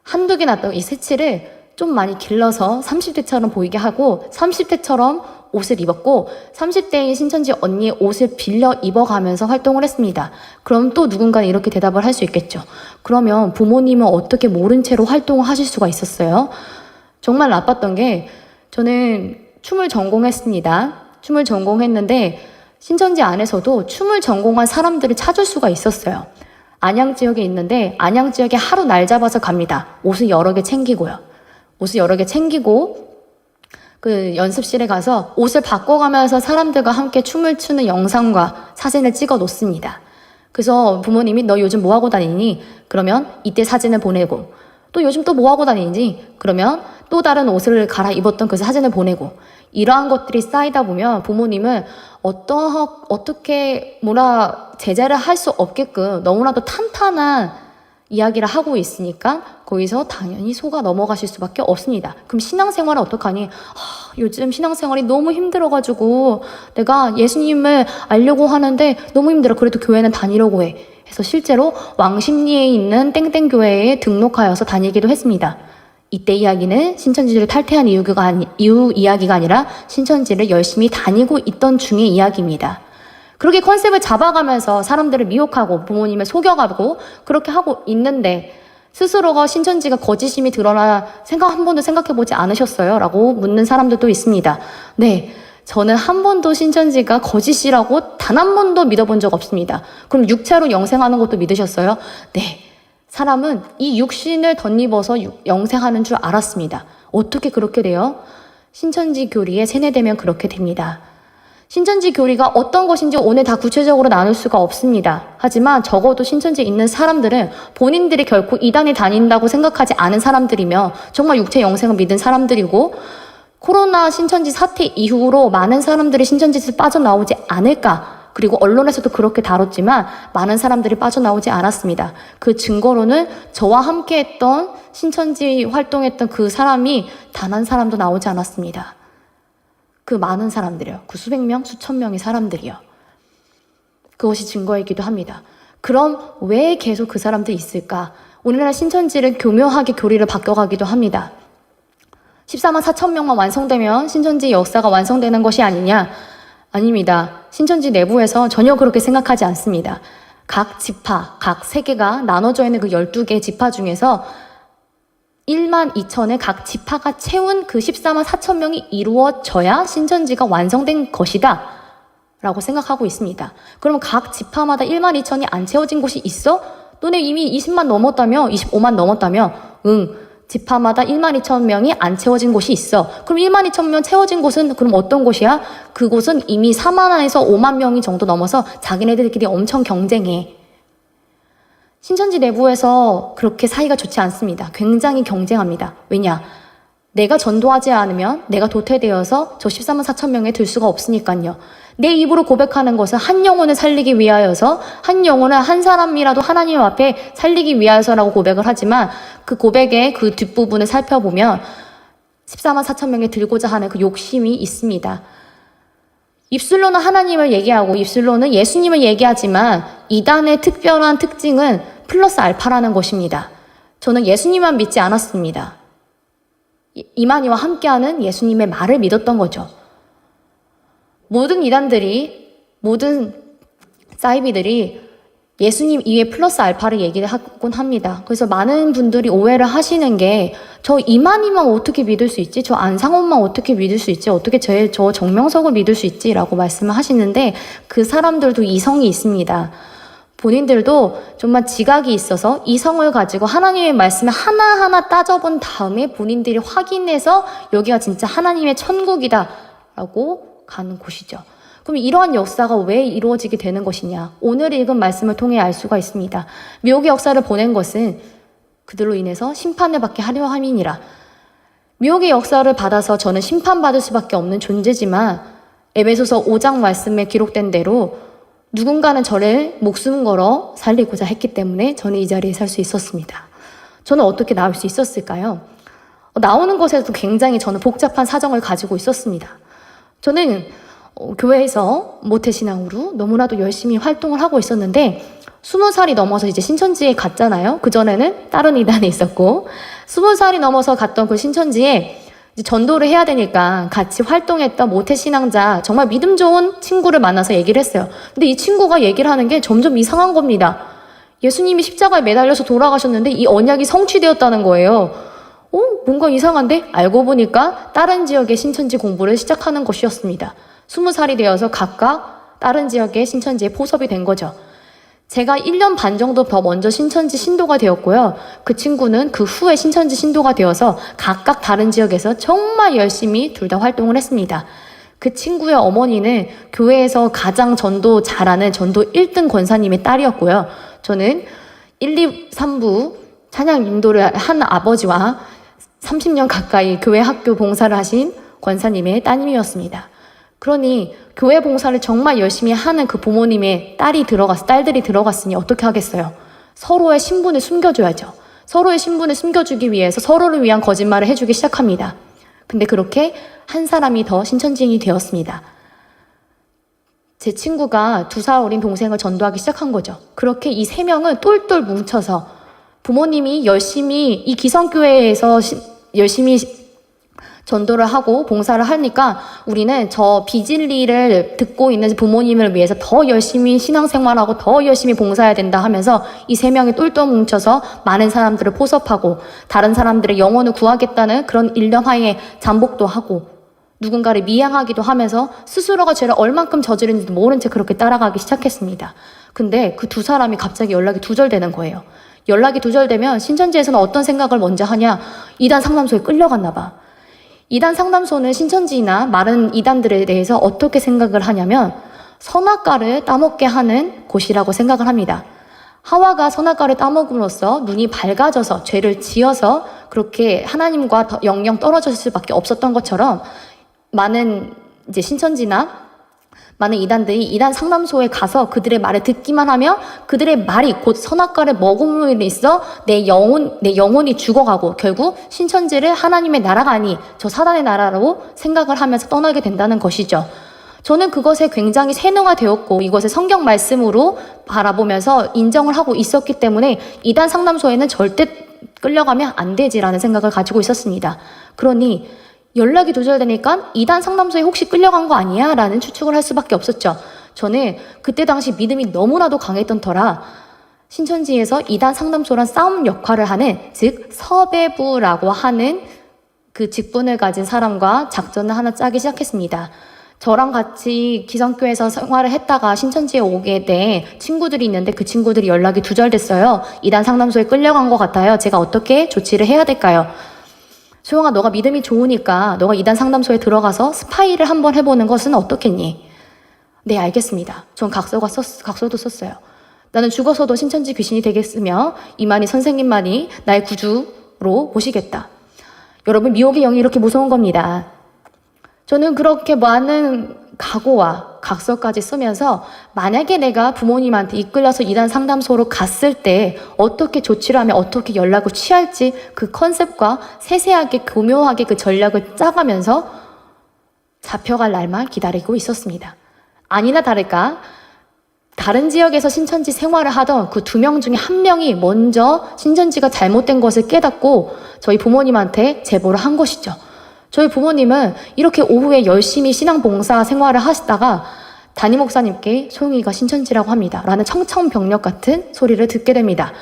한두 개 났던 이 새치를 좀 많이 길러서 30대처럼 보이게 하고 30대처럼 옷을 입었고 30대인 신천지 언니의 옷을 빌려 입어가면서 활동을 했습니다. 그럼 또 누군가는 이렇게 대답을 할 수 있겠죠. 그러면 부모님은 어떻게 모른 채로 활동을 하실 수가 있었어요? 정말 나빴던 게 저는 춤을 전공했습니다. 춤을 전공했는데 신천지 안에서도 춤을 전공한 사람들을 찾을 수가 있었어요. 안양 지역에 있는데 안양 지역에 하루 날 잡아서 갑니다. 옷을 여러 개 챙기고요. 옷을 여러 개 챙기고 그 연습실에 가서 옷을 바꿔가면서 사람들과 함께 춤을 추는 영상과 사진을 찍어 놓습니다. 그래서 부모님이 너 요즘 뭐 하고 다니니? 그러면 이때 사진을 보내고 또 요즘 또 뭐 하고 다니니? 그러면 또 다른 옷을 갈아입었던 그 사진을 보내고 이러한 것들이 쌓이다 보면 부모님은 어떻게 제재를 할 수 없게끔 너무나도 탄탄한 이야기를 하고 있으니까 거기서 당연히 속아 넘어가실 수밖에 없습니다. 그럼 신앙생활은 어떡하니? 요즘 신앙생활이 너무 힘들어가지고 내가 예수님을 알려고 하는데 너무 힘들어. 그래도 교회는 다니려고 해. 해서 실제로 왕십리에 있는 땡땡교회에 등록하여서 다니기도 했습니다. 이때 이야기는 신천지를 탈퇴한 이유 이야기가 아니라 신천지를 열심히 다니고 있던 중의 이야기입니다. 그렇게 컨셉을 잡아가면서 사람들을 미혹하고 부모님을 속여가고 그렇게 하고 있는데 스스로가 신천지가 거짓임이 드러나 한 번도 생각해보지 않으셨어요? 라고 묻는 사람들도 있습니다. 네, 저는 한 번도 신천지가 거짓이라고 단 한 번도 믿어본 적 없습니다. 그럼 육체로 영생하는 것도 믿으셨어요? 네, 사람은 이 육신을 덧입어서 영생하는 줄 알았습니다. 어떻게 그렇게 돼요? 신천지 교리에 세뇌되면 그렇게 됩니다. 신천지 교리가 어떤 것인지 오늘 다 구체적으로 나눌 수가 없습니다. 하지만 적어도 신천지에 있는 사람들은 본인들이 결코 이단에 다닌다고 생각하지 않은 사람들이며 정말 육체 영생을 믿은 사람들이고 코로나 신천지 사태 이후로 많은 사람들이 신천지에서 빠져나오지 않을까. 그리고 언론에서도 그렇게 다뤘지만 많은 사람들이 빠져나오지 않았습니다. 그 증거로는 저와 함께 했던 신천지 활동했던 그 사람이 단 한 사람도 나오지 않았습니다. 그 많은 사람들이요. 그 수백 명, 수천 명의 사람들이요. 그것이 증거이기도 합니다. 그럼 왜 계속 그 사람들이 있을까? 오늘날 신천지를 교묘하게 교리를 바꿔가기도 합니다. 14만 4천 명만 완성되면 신천지 역사가 완성되는 것이 아니냐? 아닙니다. 신천지 내부에서 전혀 그렇게 생각하지 않습니다. 각 지파, 각 세계가 나눠져 있는 그 12개 지파 중에서 1만 2천의 각 지파가 채운 그 14만 4천 명이 이루어져야 신천지가 완성된 것이다 라고 생각하고 있습니다. 그럼 각 지파마다 1만 2천이 안 채워진 곳이 있어? 너네 이미 20만 넘었다며? 25만 넘었다며? 응. 지파마다 1만 2천 명이 안 채워진 곳이 있어. 그럼 1만 2천 명 채워진 곳은 그럼 어떤 곳이야? 그곳은 이미 4만에서 5만 명이 정도 넘어서 자기네들끼리 엄청 경쟁해. 신천지 내부에서 그렇게 사이가 좋지 않습니다. 굉장히 경쟁합니다. 왜냐? 내가 전도하지 않으면 내가 도태되어서 저 14만 4천 명에 들 수가 없으니까요. 내 입으로 고백하는 것은 한 영혼을 살리기 위하여서, 한 영혼을 한 사람이라도 하나님 앞에 살리기 위하여서라고 고백을 하지만 그 고백의 그 뒷부분을 살펴보면 14만 4천 명에 들고자 하는 그 욕심이 있습니다. 입술로는 하나님을 얘기하고 입술로는 예수님을 얘기하지만 이단의 특별한 특징은 플러스 알파라는 것입니다. 저는 예수님만 믿지 않았습니다. 이만희와 함께하는 예수님의 말을 믿었던 거죠. 모든 이단들이, 모든 사이비들이 예수님 이외에 플러스 알파를 얘기를 하곤 합니다. 그래서 많은 분들이 오해를 하시는 게, 저 이만희만 어떻게 믿을 수 있지? 저 안상원만 어떻게 믿을 수 있지? 어떻게 저 정명석을 믿을 수 있지? 라고 말씀을 하시는데, 그 사람들도 이성이 있습니다. 본인들도 정말 지각이 있어서 이성을 가지고 하나님의 말씀을 하나하나 따져본 다음에 본인들이 확인해서 여기가 진짜 하나님의 천국이다 라고 가는 곳이죠. 그럼 이러한 역사가 왜 이루어지게 되는 것이냐? 오늘 읽은 말씀을 통해 알 수가 있습니다. 미혹의 역사를 보낸 것은 그들로 인해서 심판을 받게 하려 함이니라. 미혹의 역사를 받아서 저는 심판받을 수밖에 없는 존재지만 에베소서 5장 말씀에 기록된 대로 누군가는 저를 목숨 걸어 살리고자 했기 때문에 저는 이 자리에 살 수 있었습니다. 저는 어떻게 나올 수 있었을까요? 나오는 것에도 굉장히 저는 복잡한 사정을 가지고 있었습니다. 저는 교회에서 모태신앙으로 너무나도 열심히 활동을 하고 있었는데 20살이 넘어서 이제 신천지에 갔잖아요. 그전에는 다른 이단에 있었고 20살이 넘어서 갔던 그 신천지에 이제 전도를 해야 되니까 같이 활동했던 모태신앙자 정말 믿음 좋은 친구를 만나서 얘기를 했어요. 근데 이 친구가 얘기를 하는 게 점점 이상한 겁니다. 예수님이 십자가에 매달려서 돌아가셨는데 이 언약이 성취되었다는 거예요. 뭔가 이상한데? 알고 보니까 다른 지역의 신천지 공부를 시작하는 것이었습니다. 20살이 되어서 각각 다른 지역의 신천지에 포섭이 된 거죠. 제가 1년 반 정도 더 먼저 신천지 신도가 되었고요. 그 친구는 그 후에 신천지 신도가 되어서 각각 다른 지역에서 정말 열심히 둘 다 활동을 했습니다. 그 친구의 어머니는 교회에서 가장 전도 잘하는 전도 1등 권사님의 딸이었고요. 저는 1, 2, 3부 찬양 인도를 한 아버지와 30년 가까이 교회 학교 봉사를 하신 권사님의 따님이었습니다. 그러니 교회 봉사를 정말 열심히 하는 그 부모님의 딸들이 들어갔으니 어떻게 하겠어요? 서로의 신분을 숨겨줘야죠. 서로의 신분을 숨겨주기 위해서 서로를 위한 거짓말을 해주기 시작합니다. 근데 그렇게 한 사람이 더 신천지인이 되었습니다. 제 친구가 2살 어린 동생을 전도하기 시작한 거죠. 그렇게 이 3명은 똘똘 뭉쳐서 부모님이 열심히 이 기성교회에서 열심히 전도를 하고 봉사를 하니까 우리는 저 비진리를 듣고 있는 부모님을 위해서 더 열심히 신앙생활하고 더 열심히 봉사해야 된다 하면서 이 3명이 똘똘 뭉쳐서 많은 사람들을 포섭하고 다른 사람들의 영혼을 구하겠다는 그런 일념하에 잠복도 하고 누군가를 미행하기도 하면서 스스로가 죄를 얼만큼 저지른지도 모른 채 그렇게 따라가기 시작했습니다. 근데 그 2사람이 갑자기 연락이 두절되는 거예요. 연락이 두절되면 신천지에서는 어떤 생각을 먼저 하냐? 이단 상담소에 끌려갔나 봐. 이단 상담소는 신천지나 마른 이단들에 대해서 어떻게 생각을 하냐면 선악과를 따먹게 하는 곳이라고 생각을 합니다. 하와가 선악과를 따먹음으로써 눈이 밝아져서 죄를 지어서 그렇게 하나님과 영영 떨어졌을 수밖에 없었던 것처럼 많은 이제 신천지나 많은 이단들이 이단 상담소에 가서 그들의 말을 듣기만 하면 그들의 말이 곧 선악과를 먹음으로 인해서 내 영혼이 죽어가고 결국 신천지를 하나님의 나라가 아니 저 사단의 나라로 생각을 하면서 떠나게 된다는 것이죠. 저는 그것에 굉장히 세뇌가 되었고 이것을 성경 말씀으로 바라보면서 인정을 하고 있었기 때문에 이단 상담소에는 절대 끌려가면 안 되지라는 생각을 가지고 있었습니다. 그러니 연락이 두절되니까 이단 상담소에 혹시 끌려간 거 아니야? 라는 추측을 할 수밖에 없었죠. 저는 그때 당시 믿음이 너무나도 강했던 터라 신천지에서 이단 상담소란 싸움 역할을 하는 즉 섭외부라고 하는 그 직분을 가진 사람과 작전을 하나 짜기 시작했습니다. 저랑 같이 기성교회에서 생활을 했다가 신천지에 오게 된 친구들이 있는데 그 친구들이 연락이 두절됐어요. 이단 상담소에 끌려간 것 같아요. 제가 어떻게 조치를 해야 될까요? 소영아, 너가 믿음이 좋으니까 너가 이단 상담소에 들어가서 스파이를 한번 해보는 것은 어떻겠니? 네, 알겠습니다. 전 각서도 썼어요. 나는 죽어서도 신천지 귀신이 되겠으며 이만희 선생님만이 나의 구주로 모시겠다. 여러분, 미혹의 영이 이렇게 무서운 겁니다. 저는 그렇게 많은 각오와 각서까지 쓰면서 만약에 내가 부모님한테 이끌려서 이단 상담소로 갔을 때 어떻게 조치를 하면 어떻게 연락을 취할지 그 컨셉과 세세하게 교묘하게 그 전략을 짜가면서 잡혀갈 날만 기다리고 있었습니다. 아니나 다를까 다른 지역에서 신천지 생활을 하던 그 2명 중에 1명이 먼저 신천지가 잘못된 것을 깨닫고 저희 부모님한테 제보를 한 것이죠. 저희 부모님은 이렇게 오후에 열심히 신앙봉사 생활을 하시다가 담임 목사님께 소영이가 신천지라고 합니다. 라는 청천벽력 같은 소리를 듣게 됩니다.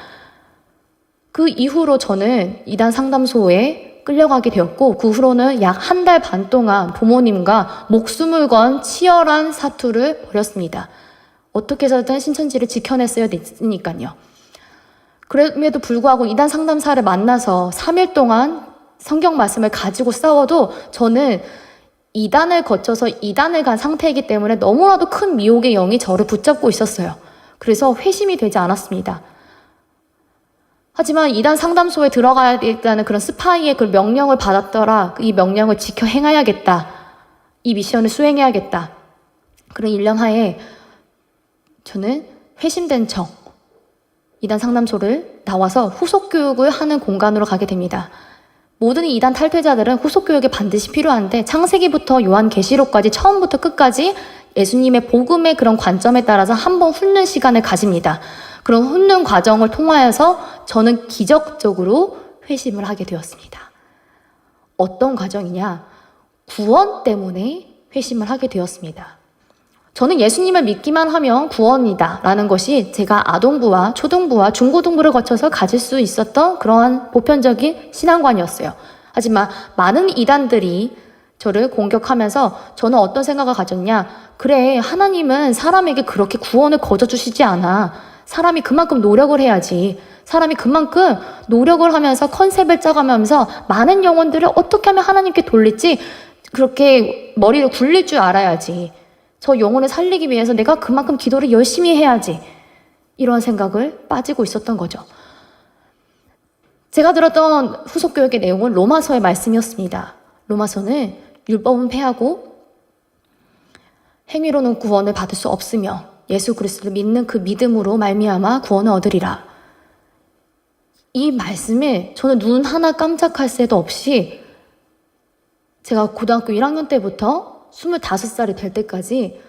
그 이후로 저는 이단 상담소에 끌려가게 되었고 그 후로는 약 1달 반 동안 부모님과 목숨을 건 치열한 사투를 벌였습니다. 어떻게 해서든 신천지를 지켜냈어야 됐으니까요. 그럼에도 불구하고 이단 상담사를 만나서 3일 동안 성경 말씀을 가지고 싸워도 저는 이단을 거쳐서 이단을 간 상태이기 때문에 너무나도 큰 미혹의 영이 저를 붙잡고 있었어요. 그래서 회심이 되지 않았습니다. 하지만 이단 상담소에 들어가야 되는 그런 스파이의 그 명령을 받았더라. 이 명령을 지켜 행해야겠다. 이 미션을 수행해야겠다. 그런 일념하에 저는 회심된 척 이단 상담소를 나와서 후속 교육을 하는 공간으로 가게 됩니다. 모든 이단 탈퇴자들은 후속 교육이 반드시 필요한데 창세기부터 요한계시록까지 처음부터 끝까지 예수님의 복음의 그런 관점에 따라서 한번 훑는 시간을 가집니다. 그런 훑는 과정을 통하여서 저는 기적적으로 회심을 하게 되었습니다. 어떤 과정이냐? 구원 때문에 회심을 하게 되었습니다. 저는 예수님을 믿기만 하면 구원이다 라는 것이 제가 아동부와 초등부와 중고등부를 거쳐서 가질 수 있었던 그러한 보편적인 신앙관이었어요. 하지만 많은 이단들이 저를 공격하면서 저는 어떤 생각을 가졌냐? 그래, 하나님은 사람에게 그렇게 구원을 거저주시지 않아. 사람이 그만큼 노력을 해야지. 사람이 그만큼 노력을 하면서 컨셉을 짜가면서 많은 영혼들을 어떻게 하면 하나님께 돌릴지 그렇게 머리를 굴릴 줄 알아야지. 저 영혼을 살리기 위해서 내가 그만큼 기도를 열심히 해야지. 이런 생각을 빠지고 있었던 거죠. 제가 들었던 후속 교육의 내용은 로마서의 말씀이었습니다. 로마서는 율법은 폐하고 행위로는 구원을 받을 수 없으며 예수 그리스도를 믿는 그 믿음으로 말미암아 구원을 얻으리라. 이 말씀에 저는 눈 하나 깜짝할 새도 없이 제가 고등학교 1학년 때부터 25살이 될 때까지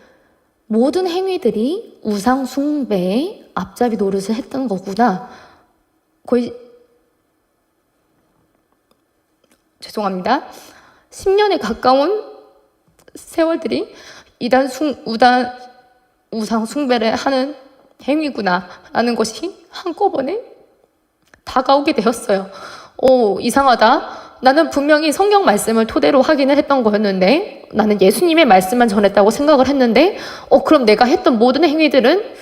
모든 행위들이 우상 숭배의 앞잡이 노릇을 했던 거구나. 거의 죄송합니다. 10년에 가까운 세월들이 우상 숭배를 하는 행위구나 라는 것이 한꺼번에 다가오게 되었어요. 이상하다. 나는 분명히 성경 말씀을 토대로 확인을 했던 거였는데 나는 예수님의 말씀만 전했다고 생각을 했는데 그럼 내가 했던 모든 행위들은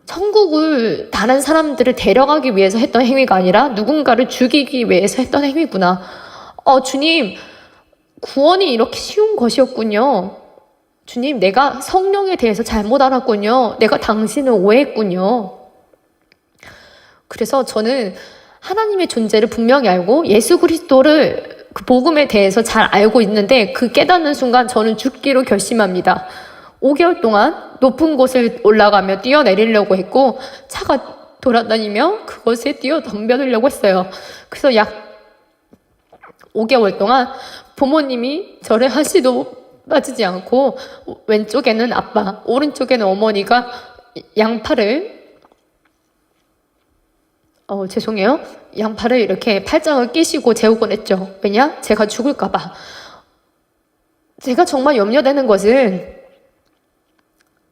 천국을 다른 사람들을 데려가기 위해서 했던 행위가 아니라 누군가를 죽이기 위해서 했던 행위구나. 주님, 구원이 이렇게 쉬운 것이었군요. 주님, 내가 성령에 대해서 잘못 알았군요. 내가 당신을 오해했군요. 그래서 저는 하나님의 존재를 분명히 알고 예수 그리스도를 그 복음에 대해서 잘 알고 있는데 그 깨닫는 순간 저는 죽기로 결심합니다. 5개월 동안 높은 곳을 올라가며 뛰어내리려고 했고 차가 돌아다니며 그것에 뛰어덤벼들려고 했어요. 그래서 약 5개월 동안 부모님이 저를 한시도 빠지지 않고 왼쪽에는 아빠, 오른쪽에는 어머니가 양팔을 죄송해요. 양팔을 이렇게 팔짱을 끼시고 재우곤 했죠. 왜냐? 제가 죽을까봐. 제가 정말 염려되는 것은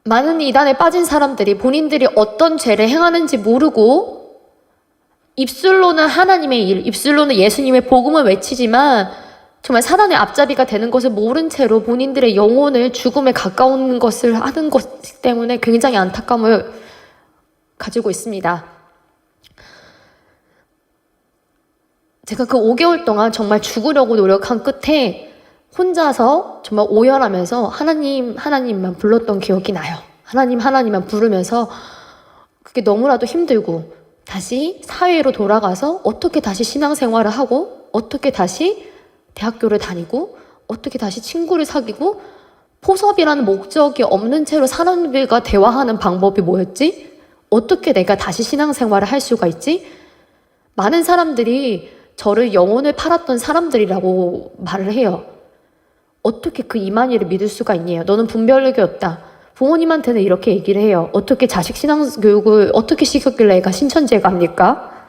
많은 이단에 빠진 사람들이 본인들이 어떤 죄를 행하는지 모르고 입술로는 하나님의 일, 입술로는 예수님의 복음을 외치지만 정말 사단의 앞잡이가 되는 것을 모른 채로 본인들의 영혼을 죽음에 가까운 것을 하는 것 때문에 굉장히 안타까움을 가지고 있습니다. 제가 그 5개월 동안 정말 죽으려고 노력한 끝에 혼자서 정말 오열하면서 하나님만 불렀던 기억이 나요. 하나님만 부르면서 그게 너무나도 힘들고 다시 사회로 돌아가서 어떻게 다시 신앙생활을 하고 어떻게 다시 대학교를 다니고 어떻게 다시 친구를 사귀고 포섭이라는 목적이 없는 채로 사람들과 대화하는 방법이 뭐였지? 어떻게 내가 다시 신앙생활을 할 수가 있지? 많은 사람들이 저를 영혼을 팔았던 사람들이라고 말을 해요. 어떻게 그 이만희를 믿을 수가 있냐? 너는 분별력이 없다. 부모님한테는 이렇게 얘기를 해요. 어떻게 자식 신앙교육을 어떻게 시켰길래 애가 신천지에 갑니까?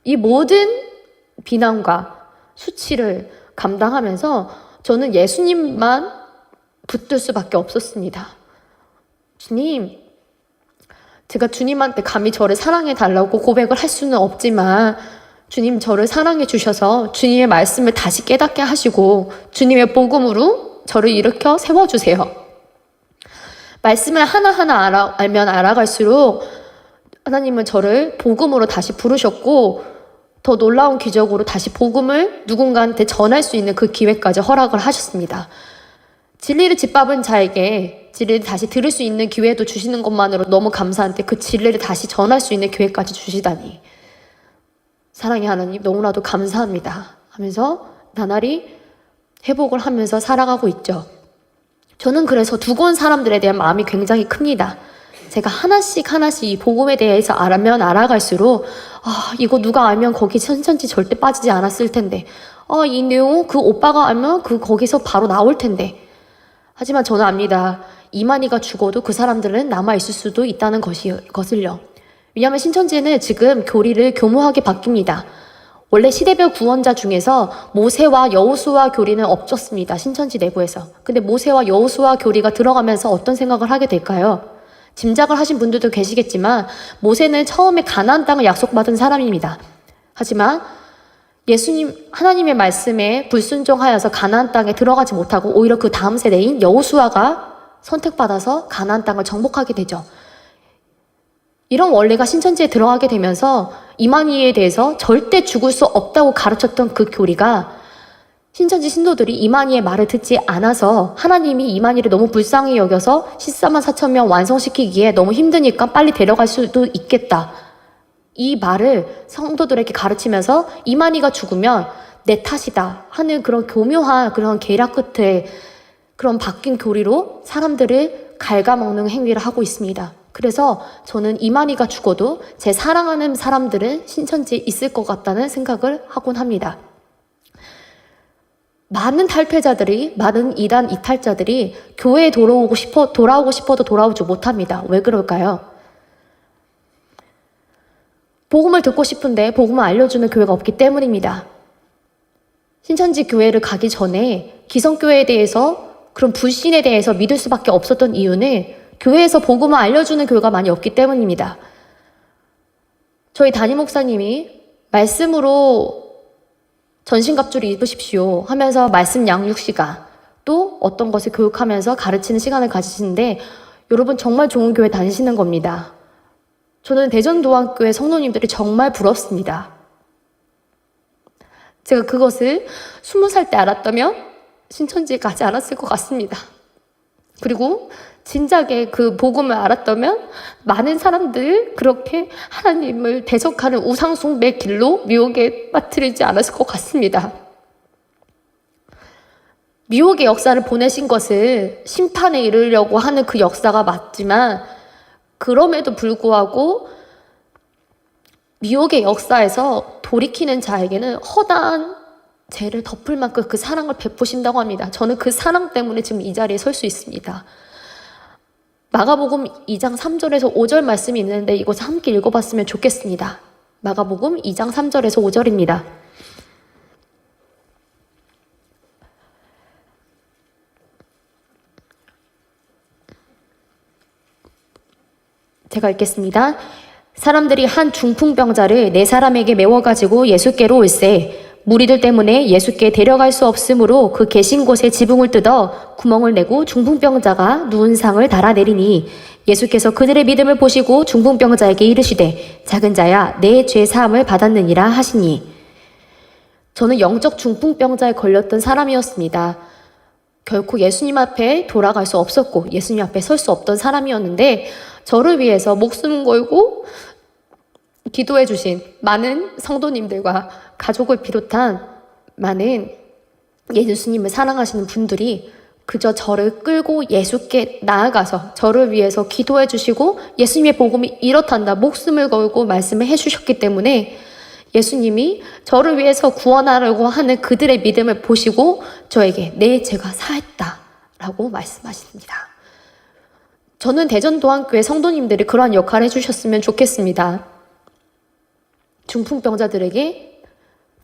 이 모든 비난과 수치를 감당하면서 저는 예수님만 붙들 수밖에 없었습니다. 주님, 제가 주님한테 감히 저를 사랑해 달라고 고백을 할 수는 없지만 주님 저를 사랑해 주셔서 주님의 말씀을 다시 깨닫게 하시고 주님의 복음으로 저를 일으켜 세워주세요. 말씀을 하나하나 알면 알아갈수록 하나님은 저를 복음으로 다시 부르셨고 더 놀라운 기적으로 다시 복음을 누군가한테 전할 수 있는 그 기회까지 허락을 하셨습니다. 진리를 짓밟은 자에게 진리를 다시 들을 수 있는 기회도 주시는 것만으로 너무 감사한데 그 진리를 다시 전할 수 있는 기회까지 주시다니 사랑의 하나님 너무나도 감사합니다 하면서 나날이 회복을 하면서 살아가고 있죠. 저는 그래서 두고 온 사람들에 대한 마음이 굉장히 큽니다. 제가 하나씩 이 복음에 대해서 알면 알아갈수록 이거 누가 알면 거기 신천지 절대 빠지지 않았을 텐데 이 내용 그 오빠가 알면 거기서 바로 나올 텐데 하지만 저는 압니다. 이만희가 죽어도 그 사람들은 남아있을 수도 있다는 것을요. 왜냐하면 신천지는 지금 교리를 교묘하게 바뀝니다. 원래 시대별 구원자 중에서 모세와 여호수아 교리는 없었습니다. 신천지 내부에서. 근데 모세와 여호수아 교리가 들어가면서 어떤 생각을 하게 될까요? 짐작을 하신 분들도 계시겠지만 모세는 처음에 가나안 땅을 약속받은 사람입니다. 하지만 하나님의 말씀에 불순종하여서 가나안 땅에 들어가지 못하고 오히려 그 다음 세대인 여호수아가 선택받아서 가나안 땅을 정복하게 되죠. 이런 원리가 신천지에 들어가게 되면서 이만희에 대해서 절대 죽을 수 없다고 가르쳤던 그 교리가 신천지 신도들이 이만희의 말을 듣지 않아서 하나님이 이만희를 너무 불쌍히 여겨서 14만 4천 명 완성시키기에 너무 힘드니까 빨리 데려갈 수도 있겠다. 이 말을 성도들에게 가르치면서 이만희가 죽으면 내 탓이다 하는 그런 교묘한 그런 계략 끝에 그런 바뀐 교리로 사람들을 갉아먹는 행위를 하고 있습니다. 그래서 저는 이만희가 죽어도 제 사랑하는 사람들은 신천지에 있을 것 같다는 생각을 하곤 합니다. 많은 탈퇴자들이, 많은 이단 이탈자들이 교회에 돌아오고 싶어도 돌아오지 못합니다. 왜 그럴까요? 복음을 듣고 싶은데 복음을 알려주는 교회가 없기 때문입니다. 신천지 교회를 가기 전에 기성교회에 대해서 그런 불신에 대해서 믿을 수밖에 없었던 이유는 교회에서 복음을 알려주는 교회가 많이 없기 때문입니다. 저희 담임 목사님이 말씀으로 전신갑주를 입으십시오 하면서 말씀 양육 시간 또 어떤 것을 교육하면서 가르치는 시간을 가지시는데 여러분 정말 좋은 교회 다니시는 겁니다. 저는 대전도안교회 성도님들이 정말 부럽습니다. 제가 그것을 20살 때 알았다면 신천지에 가지 않았을 것 같습니다. 그리고 진작에 그 복음을 알았다면 많은 사람들 그렇게 하나님을 대적하는 우상숭배 길로 미혹에 빠뜨리지 않았을 것 같습니다. 미혹의 역사를 보내신 것을 심판에 이르려고 하는 그 역사가 맞지만 그럼에도 불구하고 미혹의 역사에서 돌이키는 자에게는 허다한 죄를 덮을 만큼 그 사랑을 베푸신다고 합니다. 저는 그 사랑 때문에 지금 이 자리에 설 수 있습니다. 마가복음 2장 3절에서 5절 말씀이 있는데 이것을 함께 읽어봤으면 좋겠습니다. 마가복음 2장 3절에서 5절입니다. 제가 읽겠습니다. 사람들이 한 중풍병자를 네 사람에게 메워가지고 예수께로 올세 무리들 때문에 예수께 데려갈 수 없으므로 그 계신 곳에 지붕을 뜯어 구멍을 내고 중풍병자가 누운 상을 달아내리니 예수께서 그들의 믿음을 보시고 중풍병자에게 이르시되 작은 자야 내 죄 사함을 받았느니라 하시니 저는 영적 중풍병자에 걸렸던 사람이었습니다. 결코 예수님 앞에 돌아갈 수 없었고 예수님 앞에 설 수 없던 사람이었는데 저를 위해서 목숨 걸고 기도해 주신 많은 성도님들과 가족을 비롯한 많은 예수님을 사랑하시는 분들이 그저 저를 끌고 예수께 나아가서 저를 위해서 기도해 주시고 예수님의 복음이 이렇단다 목숨을 걸고 말씀을 해 주셨기 때문에 예수님이 저를 위해서 구원하려고 하는 그들의 믿음을 보시고 저에게 내 죄가 사했다라고 말씀하십니다. 저는 대전도안교회 성도님들이 그러한 역할을 해주셨으면 좋겠습니다. 중풍병자들에게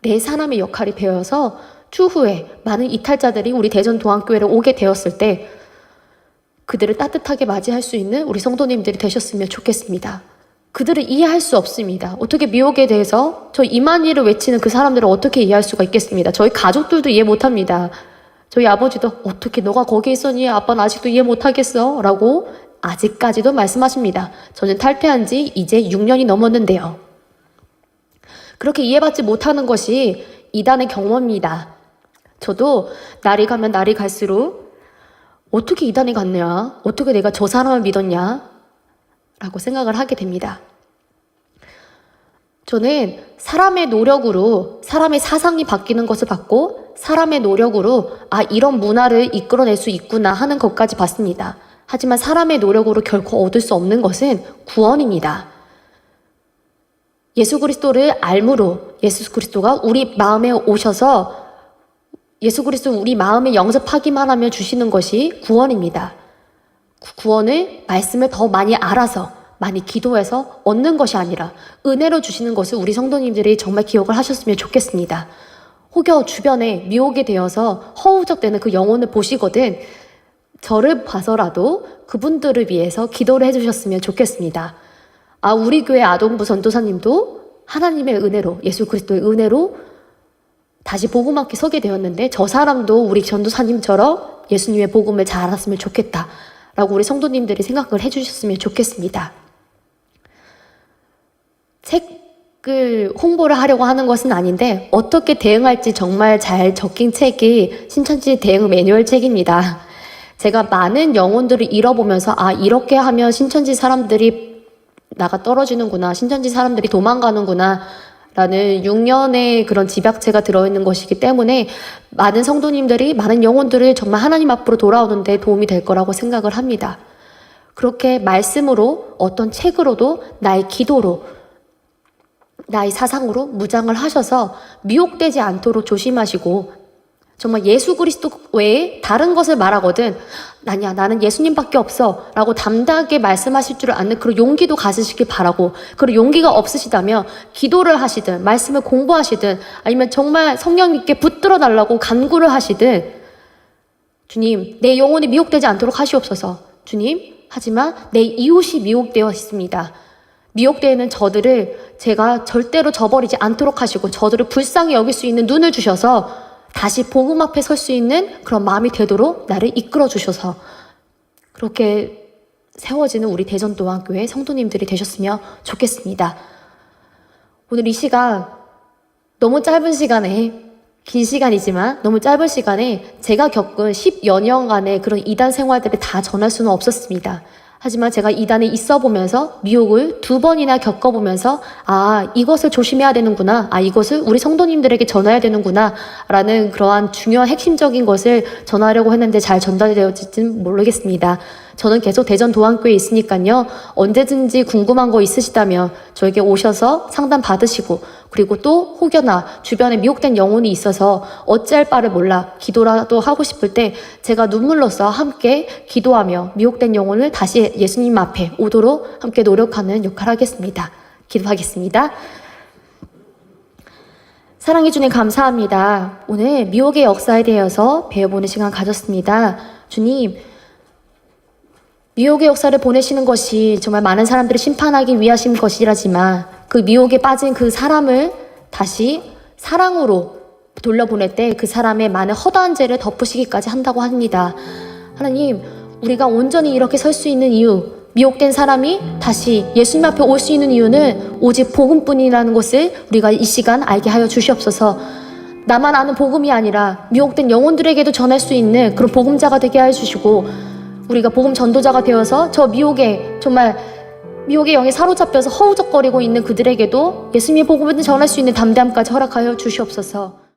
내 사람의 역할이 배어서 추후에 많은 이탈자들이 우리 대전도안교회를 오게 되었을 때 그들을 따뜻하게 맞이할 수 있는 우리 성도님들이 되셨으면 좋겠습니다. 그들을 이해할 수 없습니다. 어떻게 미혹에 대해서 저 이만희를 외치는 그 사람들을 어떻게 이해할 수가 있겠습니다. 저희 가족들도 이해 못합니다. 저희 아버지도 어떻게 너가 거기 있었니? 아빠는 아직도 이해 못하겠어? 라고 아직까지도 말씀하십니다. 저는 탈퇴한 지 이제 6년이 넘었는데요. 그렇게 이해받지 못하는 것이 이단의 경험입니다. 저도 날이 가면 날이 갈수록 어떻게 이단이 갔냐? 어떻게 내가 저 사람을 믿었냐? 라고 생각을 하게 됩니다. 저는 사람의 노력으로 사람의 사상이 바뀌는 것을 봤고 사람의 노력으로 이런 문화를 이끌어낼 수 있구나 하는 것까지 봤습니다. 하지만 사람의 노력으로 결코 얻을 수 없는 것은 구원입니다. 예수 그리스도를 알므로 예수 그리스도가 우리 마음에 오셔서 예수 그리스도 우리 마음에 영접하기만 하면 주시는 것이 구원입니다. 구원을 말씀을 더 많이 알아서 많이 기도해서 얻는 것이 아니라 은혜로 주시는 것을 우리 성도님들이 정말 기억을 하셨으면 좋겠습니다. 혹여 주변에 미혹이 되어서 허우적대는 그 영혼을 보시거든 저를 봐서라도 그분들을 위해서 기도를 해주셨으면 좋겠습니다. 우리 교회 아동부 전도사님도 하나님의 은혜로 예수 그리스도의 은혜로 다시 복음 앞에 서게 되었는데 저 사람도 우리 전도사님처럼 예수님의 복음을 잘 알았으면 좋겠다 라고 우리 성도님들이 생각을 해주셨으면 좋겠습니다. 책을 홍보를 하려고 하는 것은 아닌데 어떻게 대응할지 정말 잘 적힌 책이 신천지 대응 매뉴얼 책입니다. 제가 많은 영혼들을 잃어보면서 이렇게 하면 신천지 사람들이 나가 떨어지는구나, 신천지 사람들이 도망가는구나 라는 6년의 그런 집약체가 들어있는 것이기 때문에 많은 성도님들이 많은 영혼들을 정말 하나님 앞으로 돌아오는데 도움이 될 거라고 생각을 합니다. 그렇게 말씀으로 어떤 책으로도 나의 기도로 나의 사상으로 무장을 하셔서 미혹되지 않도록 조심하시고 정말 예수 그리스도 외에 다른 것을 말하거든 아니야 나는 예수님밖에 없어 라고 담대하게 말씀하실 줄 아는 그런 용기도 가지시길 바라고 그런 용기가 없으시다면 기도를 하시든 말씀을 공부하시든 아니면 정말 성령 있게 붙들어 달라고 간구를 하시든 주님 내 영혼이 미혹되지 않도록 하시옵소서. 주님 하지만 내 이웃이 미혹되어 있습니다. 미혹되는 저들을 제가 절대로 저버리지 않도록 하시고 저들을 불쌍히 여길 수 있는 눈을 주셔서 다시 복음 앞에 설 수 있는 그런 마음이 되도록 나를 이끌어 주셔서 그렇게 세워지는 우리 대전도안교회 성도님들이 되셨으면 좋겠습니다. 오늘 이 시간 너무 짧은 시간에 긴 시간이지만 너무 짧은 시간에 제가 겪은 10여 년간의 그런 이단 생활들을 다 전할 수는 없었습니다. 하지만 제가 이단에 있어 보면서 미혹을 2번이나 겪어보면서 이것을 조심해야 되는구나, 이것을 우리 성도님들에게 전해야 되는구나 라는 그러한 중요한 핵심적인 것을 전하려고 했는데 잘 전달되었을지는 모르겠습니다. 저는 계속 대전도안교회에 있으니까요. 언제든지 궁금한 거 있으시다면 저에게 오셔서 상담 받으시고 그리고 또 혹여나 주변에 미혹된 영혼이 있어서 어찌할 바를 몰라 기도라도 하고 싶을 때 제가 눈물로써 함께 기도하며 미혹된 영혼을 다시 예수님 앞에 오도록 함께 노력하는 역할을 하겠습니다. 기도하겠습니다. 사랑해 주님 감사합니다. 오늘 미혹의 역사에 대해서 배워보는 시간 가졌습니다. 주님 미혹의 역사를 보내시는 것이 정말 많은 사람들을 심판하기 위하신 것이라지만 그 미혹에 빠진 그 사람을 다시 사랑으로 돌려보낼 때 그 사람의 많은 허다한 죄를 덮으시기까지 한다고 합니다. 하나님, 우리가 온전히 이렇게 설 수 있는 이유, 미혹된 사람이 다시 예수님 앞에 올 수 있는 이유는 오직 복음뿐이라는 것을 우리가 이 시간 알게 하여 주시옵소서. 나만 아는 복음이 아니라 미혹된 영혼들에게도 전할 수 있는 그런 복음자가 되게 하여 주시고, 우리가 복음 전도자가 되어서 저 미혹의 영에 사로잡혀서 허우적거리고 있는 그들에게도 예수님의 복음을 전할 수 있는 담대함까지 허락하여 주시옵소서.